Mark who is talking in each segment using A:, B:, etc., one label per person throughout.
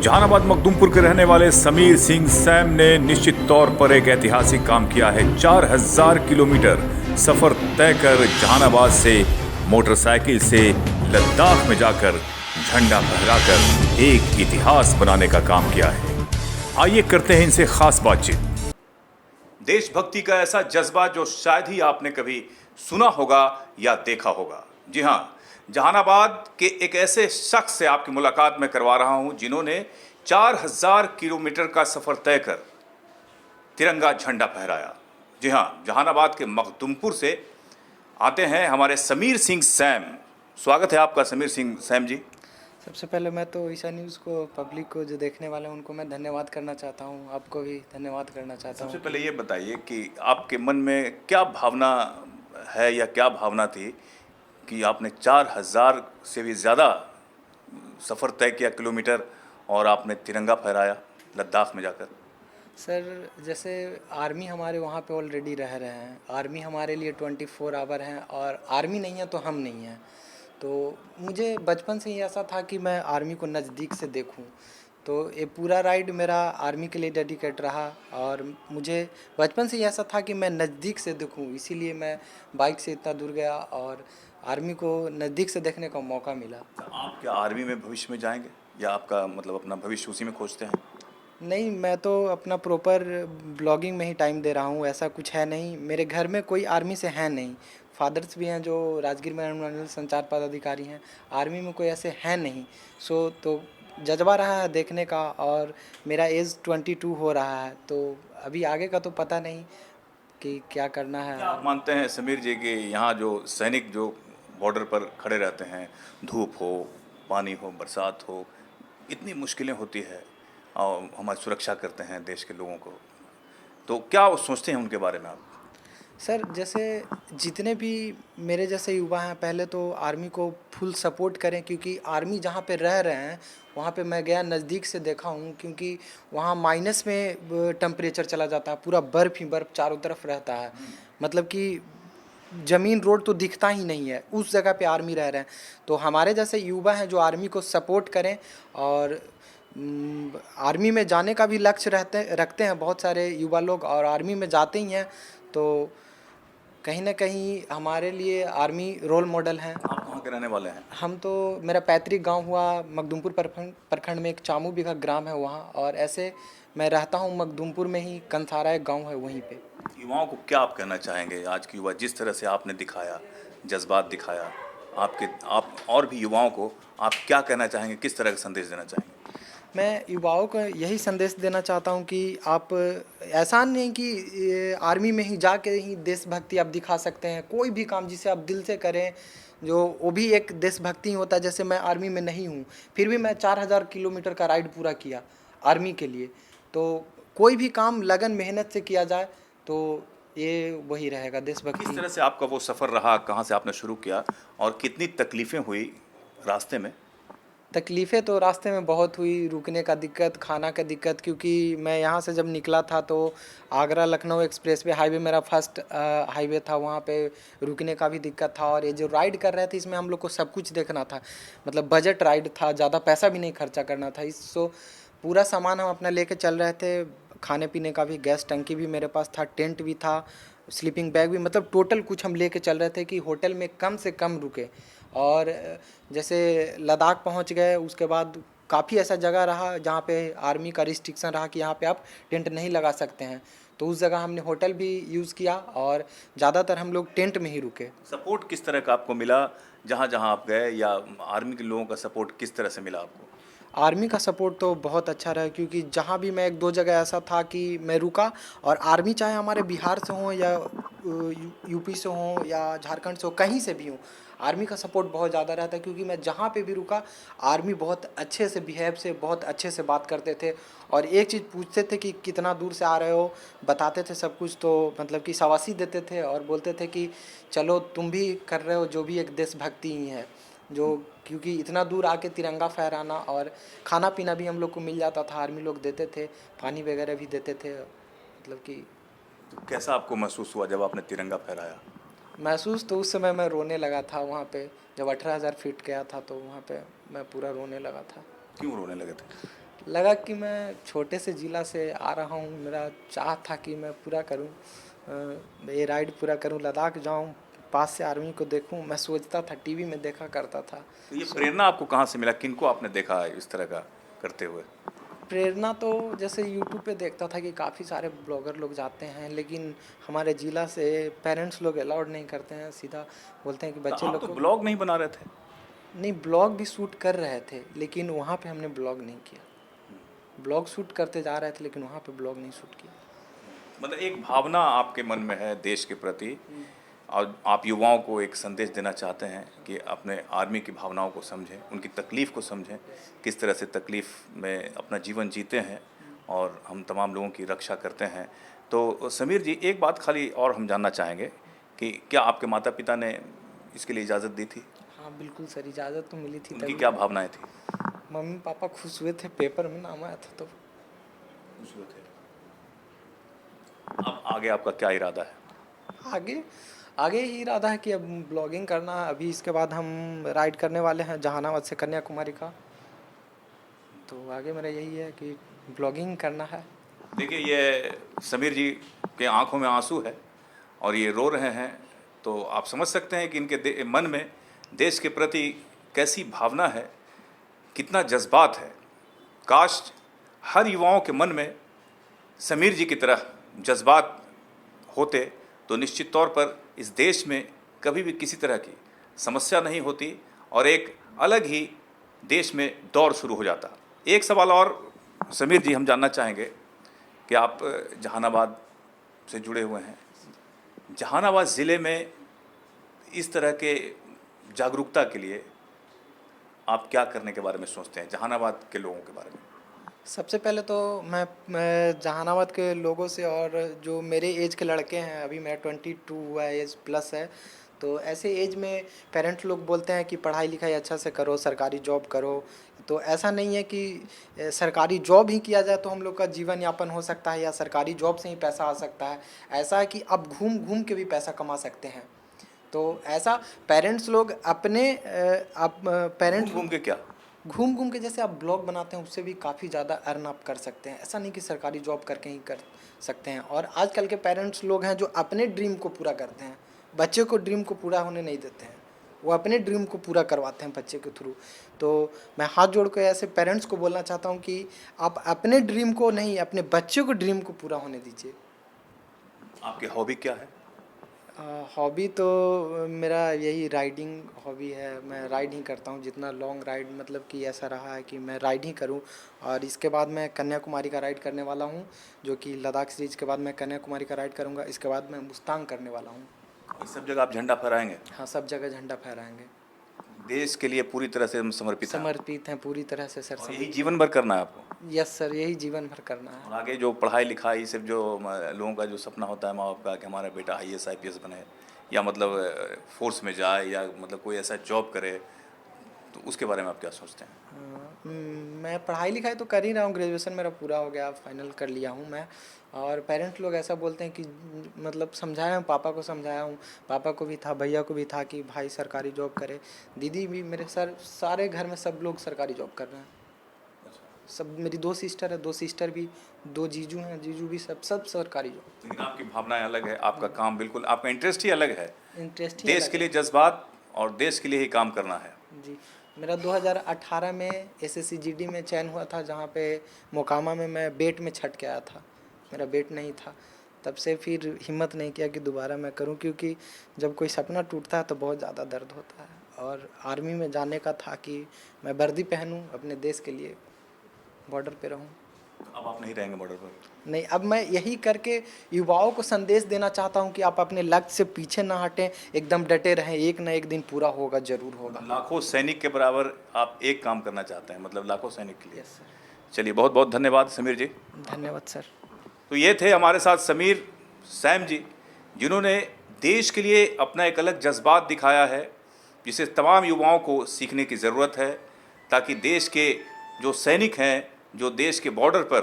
A: जहानाबाद मखदूमपुर के रहने वाले समीर सिंह सैम ने निश्चित तौर पर एक ऐतिहासिक काम किया है। 4000 किलोमीटर सफर तय कर जहानाबाद से मोटरसाइकिल से लद्दाख में जाकर झंडा फहराकर एक इतिहास बनाने का काम किया है। आइए करते हैं इनसे खास बातचीत। देशभक्ति का ऐसा जज्बा जो शायद ही आपने कभी सुना होगा या देखा होगा। जी हाँ, जहानाबाद के एक ऐसे शख्स से आपकी मुलाकात मैं करवा रहा हूं जिन्होंने 4000 किलोमीटर का सफर तय कर तिरंगा झंडा फहराया। जी हाँ, जहानाबाद के मखदूमपुर से आते हैं हमारे समीर सिंह सैम। स्वागत है आपका समीर सिंह सैम जी।
B: सबसे पहले मैं तो ईशा न्यूज़ को, पब्लिक को, जो देखने वाले हैं उनको मैं धन्यवाद करना चाहता हूं। आपको भी धन्यवाद करना चाहता हूं।
A: सबसे पहले ये बताइए कि आपके मन में क्या भावना है या क्या भावना थी कि आपने 4000 से भी ज़्यादा सफ़र तय किया किलोमीटर और आपने तिरंगा फहराया लद्दाख में जाकर।
B: सर, जैसे आर्मी हमारे वहाँ पे ऑलरेडी रह रहे हैं। आर्मी हमारे लिए 24 आवर हैं और आर्मी नहीं है तो हम नहीं हैं। तो मुझे बचपन से ही ऐसा था कि मैं आर्मी को नज़दीक से देखूं। तो ये पूरा राइड मेरा आर्मी के लिए डेडिकेट रहा और मुझे बचपन से ही ऐसा था कि मैं नज़दीक से देखूं, इसीलिए मैं बाइक से इतना दूर गया और आर्मी को नज़दीक से देखने का मौका मिला।
A: आप क्या आर्मी में भविष्य में जाएंगे या आपका मतलब अपना भविष्य उसी में खोजते हैं?
B: नहीं, मैं तो अपना प्रॉपर ब्लॉगिंग में ही टाइम दे रहा हूँ। ऐसा कुछ है नहीं, मेरे घर में कोई आर्मी से है नहीं। फादर्स भी हैं जो राजगीर में अनुमंडल संचार पदाधिकारी हैं, आर्मी में कोई ऐसे हैं नहीं। तो जज्बा रहा है देखने का और मेरा एज 22 हो रहा है, तो अभी आगे का तो पता नहीं कि क्या करना है।
A: क्या आप मानते हैं समीर जी कि यहाँ जो सैनिक जो बॉर्डर पर खड़े रहते हैं, धूप हो, पानी हो, बरसात हो, इतनी मुश्किलें होती है और हमारी सुरक्षा करते हैं देश के लोगों को, तो क्या वो सोचते हैं उनके बारे में आप?
B: सर, जैसे जितने भी मेरे जैसे युवा हैं, पहले तो आर्मी को फुल सपोर्ट करें, क्योंकि आर्मी जहाँ पे रह रहे हैं वहाँ पे मैं गया, नज़दीक से देखा हूँ। क्योंकि वहाँ माइनस में टेम्परेचर चला जाता है, पूरा बर्फ़ ही बर्फ़ चारों तरफ रहता है। मतलब कि ज़मीन रोड तो दिखता ही नहीं है, उस जगह पे आर्मी रह रहे हैं। तो हमारे जैसे युवा हैं जो आर्मी को सपोर्ट करें और आर्मी में जाने का भी लक्ष्य रखते हैं बहुत सारे युवा लोग और आर्मी में जाते ही हैं। तो कहीं ना कहीं हमारे लिए आर्मी रोल मॉडल हैं।
A: आप कहाँ के रहने वाले हैं?
B: हम तो, मेरा पैतृक गांव हुआ मखदूमपुर प्रखंड में एक चामू बिघा ग्राम है वहाँ, और ऐसे मैं रहता हूँ मखदूमपुर में ही, कंसारा एक गांव है वहीं पे।
A: युवाओं को क्या आप कहना चाहेंगे? आज के युवा जिस तरह से आपने दिखाया, जज्बात दिखाया, आप और भी युवाओं को आप क्या कहना चाहेंगे, किस तरह का संदेश देना चाहेंगे?
B: मैं युवाओं को यही संदेश देना चाहता हूँ कि आप, ऐसा नहीं कि आर्मी में ही जाके ही देशभक्ति आप दिखा सकते हैं। कोई भी काम जिसे आप दिल से करें, जो वो भी एक देशभक्ति ही होता है। जैसे मैं आर्मी में नहीं हूँ, फिर भी मैं 4000 किलोमीटर का राइड पूरा किया आर्मी के लिए। तो कोई भी काम लगन मेहनत से किया जाए तो ये वही रहेगा देशभक्ति।
A: किस तरह से आपका वो सफ़र रहा, कहाँ से आपने शुरू किया और कितनी तकलीफ़ें हुई रास्ते में?
B: तकलीफ़ें तो रास्ते में बहुत हुई, रुकने का दिक्कत, खाना का दिक्कत। क्योंकि मैं यहाँ से जब निकला था तो Agra Lucknow express way highway मेरा फर्स्ट हाईवे था, वहाँ पे रुकने का भी दिक्कत था। और ये जो राइड कर रहे थे इसमें हम लोग को सब कुछ देखना था, मतलब बजट राइड था, ज़्यादा पैसा भी नहीं खर्चा करना था। इसको पूरा सामान हम अपना लेके चल रहे थे, खाने पीने का भी, गैस टंकी भी मेरे पास था, टेंट भी था, स्लीपिंग बैग भी, मतलब टोटल कुछ हम लेके चल रहे थे कि होटल में कम से कम रुके। और जैसे लद्दाख पहुंच गए, उसके बाद काफ़ी ऐसा जगह रहा जहाँ पे आर्मी का रिस्ट्रिक्शन रहा कि यहाँ पे आप टेंट नहीं लगा सकते हैं। तो उस जगह हमने होटल भी यूज़ किया और ज़्यादातर हम लोग टेंट में ही रुके।
A: सपोर्ट किस तरह का आपको मिला जहाँ जहाँ आप गए, या आर्मी के लोगों का सपोर्ट किस तरह से मिला आपको?
B: आर्मी का सपोर्ट तो बहुत अच्छा रहा, क्योंकि जहाँ भी मैं, एक दो जगह ऐसा था कि मैं रुका और आर्मी चाहे हमारे बिहार से हों या यूपी से हों या झारखंड से हो, कहीं से भी हों, आर्मी का सपोर्ट बहुत ज़्यादा रहता है। क्योंकि मैं जहाँ पे भी रुका आर्मी बहुत अच्छे से बिहेव से, बहुत अच्छे से बात करते थे और एक चीज़ पूछते थे कि कितना दूर से आ रहे हो, बताते थे सब कुछ। तो मतलब कि शाबाशी देते थे और बोलते थे कि चलो तुम भी कर रहे हो, जो भी एक देशभक्ति ही है जो। क्योंकि इतना दूर आके तिरंगा फहराना, और खाना पीना भी हम लोग को मिल जाता था, आर्मी लोग देते थे, पानी वगैरह भी देते थे। मतलब कि
A: तो कैसा आपको महसूस हुआ जब आपने तिरंगा फहराया?
B: महसूस तो उस समय मैं रोने लगा था वहाँ पे, जब 18,000 फीट गया था तो वहाँ पे मैं पूरा रोने लगा था।
A: क्यों रोने लगे थे?
B: लगा कि मैं छोटे से ज़िला से आ रहा हूँ, मेरा चाह था कि मैं पूरा करूँ, ये राइड पूरा करूँ, लद्दाख जाऊँ, पास से आर्मी को देखूँ। मैं सोचता था, टीवी में देखा करता था।
A: तो ये प्रेरणा आपको कहाँ से मिला, किनको आपने देखा है इस तरह का करते हुए?
B: प्रेरणा तो जैसे यूट्यूब पे देखता था कि काफ़ी सारे ब्लॉगर लोग जाते हैं, लेकिन हमारे ज़िला से पेरेंट्स लोग अलाउड नहीं करते हैं, सीधा बोलते हैं कि
A: तो
B: बच्चे
A: आप
B: लोग
A: तो
B: को।
A: ब्लॉग नहीं बना रहे थे?
B: नहीं, ब्लॉग भी शूट कर रहे थे, लेकिन वहाँ पे हमने ब्लॉग नहीं किया। ब्लॉग शूट करते जा रहे थे, लेकिन वहाँ पे ब्लॉग नहीं शूट किया।
A: मतलब एक भावना आपके मन में है देश के प्रति, और आप युवाओं को एक संदेश देना चाहते हैं कि अपने आर्मी की भावनाओं को समझें, उनकी तकलीफ़ को समझें, किस तरह से तकलीफ़ में अपना जीवन जीते हैं और हम तमाम लोगों की रक्षा करते हैं। तो समीर जी, एक बात खाली और हम जानना चाहेंगे कि क्या आपके माता पिता ने इसके लिए इजाज़त दी थी?
B: हाँ बिल्कुल सर, इजाज़त तो मिली थी
A: उनकी
B: तभी।
A: क्या भावनाएं थी?
B: मम्मी पापा खुश हुए थे, पेपर में नाम आया था तो।
A: अब आगे आपका क्या इरादा है?
B: आगे आगे ही इरादा है कि अब ब्लॉगिंग करना है। अभी इसके बाद हम राइड करने वाले हैं जहानाबाद से कन्याकुमारी का, तो आगे मेरा यही है कि ब्लॉगिंग करना है।
A: देखिए, ये समीर जी के आंखों में आंसू है और ये रो रहे हैं, तो आप समझ सकते हैं कि इनके मन में देश के प्रति कैसी भावना है, कितना जज्बात है। काश हर युवाओं के मन में समीर जी की तरह जज्बात होते तो निश्चित तौर पर इस देश में कभी भी किसी तरह की समस्या नहीं होती और एक अलग ही देश में दौर शुरू हो जाता। एक सवाल और समीर जी हम जानना चाहेंगे कि आप जहानाबाद से जुड़े हुए हैं। जहानाबाद ज़िले में इस तरह के जागरूकता के लिए आप क्या करने के बारे में सोचते हैं, जहानाबाद के लोगों के बारे में?
B: सबसे पहले तो मैं जहानाबाद के लोगों से, और जो मेरे एज के लड़के हैं, अभी मैं 22 हुआ है, एज प्लस है, तो ऐसे एज में पेरेंट्स लोग बोलते हैं कि पढ़ाई लिखाई अच्छा से करो, सरकारी जॉब करो। तो ऐसा नहीं है कि सरकारी जॉब ही किया जाए तो हम लोग का जीवन यापन हो सकता है या सरकारी जॉब से ही पैसा आ सकता है। ऐसा है कि आप घूम घूम के भी पैसा कमा सकते हैं। तो ऐसा पेरेंट्स लोग अपने पेरेंट्स
A: घूम के क्या?
B: घूम घूम के जैसे आप ब्लॉग बनाते हैं, उससे भी काफ़ी ज़्यादा अर्न आप कर सकते हैं। ऐसा नहीं कि सरकारी जॉब करके ही कर सकते हैं। और आजकल के पेरेंट्स लोग हैं जो अपने ड्रीम को पूरा करते हैं, बच्चे को ड्रीम को पूरा होने नहीं देते हैं, वो अपने ड्रीम को पूरा करवाते हैं बच्चे के थ्रू। तो मैं हाथ जोड़ के ऐसे पेरेंट्स को बोलना चाहता हूँ कि आप अपने ड्रीम को नहीं, अपने बच्चे को ड्रीम को पूरा होने दीजिए।
A: आपकी हॉबी क्या है?
B: हॉबी तो मेरा यही राइडिंग हॉबी है। मैं राइड ही करता हूँ, जितना लॉन्ग राइड, मतलब कि ऐसा रहा है कि मैं राइड ही करूँ। और इसके बाद मैं कन्याकुमारी का राइड करने वाला हूँ, जो कि लद्दाख सीरीज के बाद मैं कन्याकुमारी का राइड करूँगा। इसके बाद मैं मुस्तांग करने वाला हूँ।
A: ये सब जगह आप झंडा फहराएंगे?
B: हाँ, सब जगह झंडा फहराएंगे।
A: देश के लिए पूरी तरह से हम समर्पित हैं।
B: समर्पित हैं पूरी तरह से सर।
A: और यही जीवन भर करना है आपको?
B: यस सर, यही जीवन भर करना है।
A: और आगे जो पढ़ाई लिखाई, सिर्फ जो लोगों का जो सपना होता है माँ बाप का कि हमारा बेटा IAS IPS बने, या मतलब फोर्स में जाए, या मतलब कोई ऐसा जॉब करे, तो उसके बारे में आप क्या सोचते हैं?
B: मैं पढ़ाई लिखाई तो कर ही रहा हूँ, ग्रेजुएशन मेरा पूरा हो गया, फाइनल कर लिया हूँ मैं। और पेरेंट्स लोग ऐसा बोलते हैं कि मतलब समझाया हूँ, पापा को समझाया हूँ, पापा को भी था, भैया को भी था कि भाई सरकारी जॉब करे। दीदी भी मेरे सर, सारे घर में सब लोग सरकारी जॉब कर रहे हैं। सब, मेरी 2 सिस्टर है, 2 सिस्टर भी, 2 जीजू हैं, जीजू भी, सब सरकारी जॉब।
A: लेकिन आपकी भावनाएं अलग है, आपका काम बिल्कुल, आपका इंटरेस्ट ही अलग है।
B: इंटरेस्ट ही
A: देश
B: अलग
A: के
B: है।
A: लिए जज्बात और देश के लिए ही काम करना है।
B: जी, मेरा 2018 में SSC GD में चयन हुआ था, जहाँ पे मोकामा में मैं बेट में छट के आया था। मेरा बेट नहीं था, तब से फिर हिम्मत नहीं किया कि दोबारा मैं करूं, क्योंकि जब कोई सपना टूटता है तो बहुत ज़्यादा दर्द होता है। और आर्मी में जाने का था कि मैं वर्दी पहनूं, अपने देश के लिए बॉर्डर पे रहूं।
A: अब आप नहीं रहेंगे बॉर्डर पर?
B: नहीं, अब मैं यही करके युवाओं को संदेश देना चाहता हूं कि आप अपने लक्ष्य से पीछे ना हटें, एकदम डटे रहें, एक ना एक दिन पूरा होगा, ज़रूर होगा।
A: लाखों सैनिक के बराबर आप एक काम करना चाहते हैं, मतलब लाखों सैनिक के लिए।
B: Yes sir.
A: चलिए, बहुत बहुत धन्यवाद समीर जी।
B: धन्यवाद सर।
A: तो ये थे हमारे साथ समीर सैम जी, जिन्होंने देश के लिए अपना एक अलग जज्बात दिखाया है, जिसे तमाम युवाओं को सीखने की ज़रूरत है, ताकि देश के जो सैनिक हैं, जो देश के बॉर्डर पर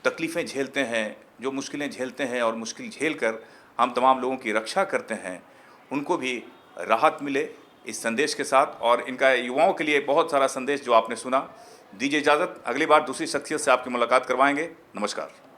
A: तकलीफ़ें झेलते हैं, जो मुश्किलें झेलते हैं और मुश्किल झेल कर हम तमाम लोगों की रक्षा करते हैं, उनको भी राहत मिले, इस संदेश के साथ और इनका युवाओं के लिए बहुत सारा संदेश जो आपने सुना। दीजिए इजाज़त, अगली बार दूसरी शख्सियत से आपकी मुलाकात करवाएंगे। नमस्कार।